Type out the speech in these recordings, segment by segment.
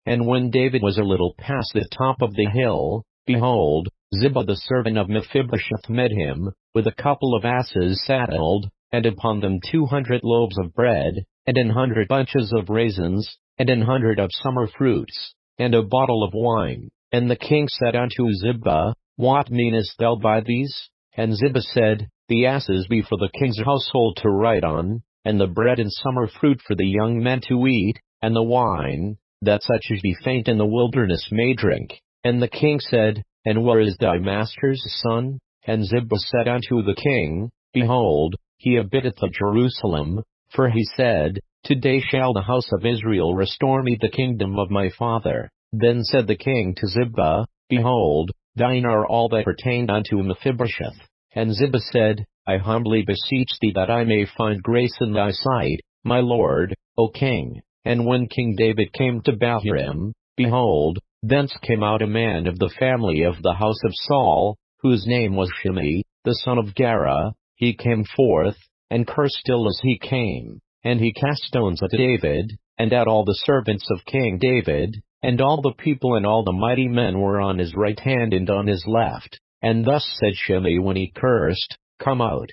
And when David was a little past the top of the hill, behold, Ziba the servant of Mephibosheth met him, with a couple of asses saddled, and upon them 200 loaves of bread, and 100 bunches of raisins, and 100 of summer fruits, and a bottle of wine. And the king said unto Ziba, What meanest thou by these? And Ziba said, The asses be for the king's household to ride on, and the bread and summer fruit for the young men to eat, and the wine, that such as be faint in the wilderness may drink. And the king said, And where is thy master's son? And Ziba said unto the king, Behold, he abitteth at Jerusalem. For he said, Today shall the house of Israel restore me the kingdom of my father. Then said the king to Ziba, Behold, thine are all that pertain unto Mephibosheth. And Ziba said, I humbly beseech thee that I may find grace in thy sight, my lord, O king. And when King David came to Bahurim, behold, thence came out a man of the family of the house of Saul, whose name was Shimei, the son of Gera. He came forth, and cursed still as he came. And he cast stones at David, and at all the servants of King David, and all the people and all the mighty men were on his right hand and on his left. And thus said Shimei when he cursed, Come out,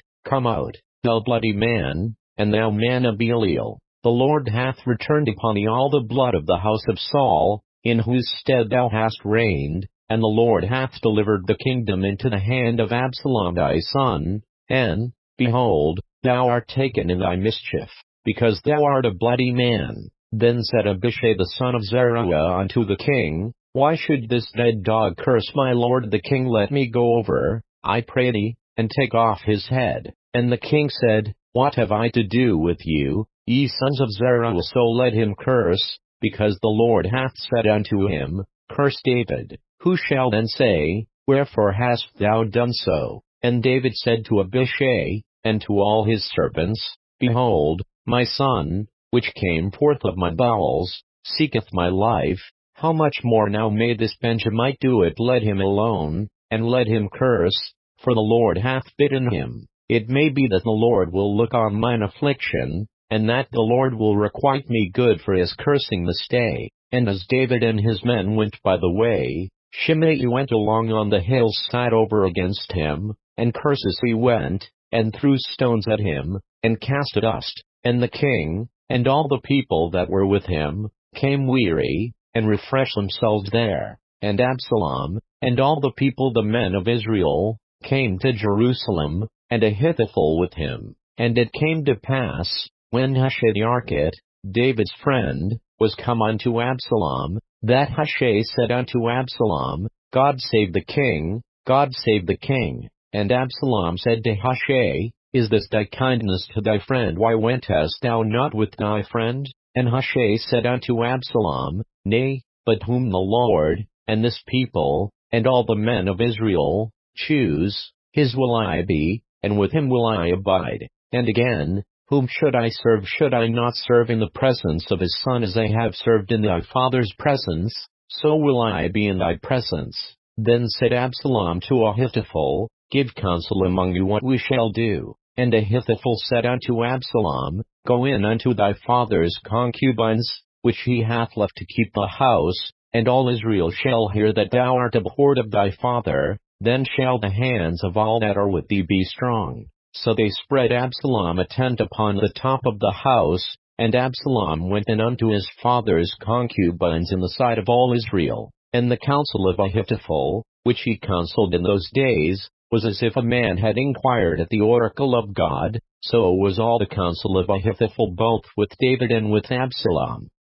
thou bloody man, and thou man of Belial. The Lord hath returned upon thee all the blood of the house of Saul, in whose stead thou hast reigned, and the Lord hath delivered the kingdom into the hand of Absalom thy son, and, behold, thou art taken in thy mischief, because thou art a bloody man. Then said Abishai the son of Zeruiah unto the king, Why should this dead dog curse my lord the king? Let me go over, I pray thee, and take off his head. And the king said, What have I to do with you, ye sons of Zeruiah? So let him curse, because the Lord hath said unto him, Curse David. Who shall then say, Wherefore hast thou done so? And David said to Abishai, and to all his servants, Behold, my son, which came forth of my bowels, seeketh my life. How much more now may this Benjamite do it? Let him alone, and let him curse, for the Lord hath bidden him. It may be that the Lord will look on mine affliction, and that the Lord will requite me good for his cursing this day. And as David and his men went by the way, Shimei went along on the hillside over against him, and curses he went, and threw stones at him, and cast dust. And the king, and all the people that were with him, came weary, and refreshed themselves there. And Absalom, and all the people the men of Israel, came to Jerusalem, and Ahithophel with him. And it came to pass, when Hushai the Archite, David's friend, was come unto Absalom, that Hushai said unto Absalom, God save the king, God save the king. And Absalom said to Hushai, Is this thy kindness to thy friend? Why wentest thou not with thy friend? And Hushai said unto Absalom, Nay, but whom the Lord, and this people, and all the men of Israel, choose, his will I be, and with him will I abide. And again, whom should I serve? Should I not serve in the presence of his son as I have served in thy father's presence? So will I be in thy presence. Then said Absalom to Ahithophel, Give counsel among you what we shall do. And Ahithophel said unto Absalom, Go in unto thy father's concubines, which he hath left to keep the house, and all Israel shall hear that thou art abhorred of thy father. Then shall the hands of all that are with thee be strong. So they spread Absalom a tent upon the top of the house, and Absalom went in unto his father's concubines in the sight of all Israel. And the counsel of Ahithophel, which he counseled in those days, was as if a man had inquired at the oracle of God. So was all the counsel of Ahithophel both with David and with Absalom.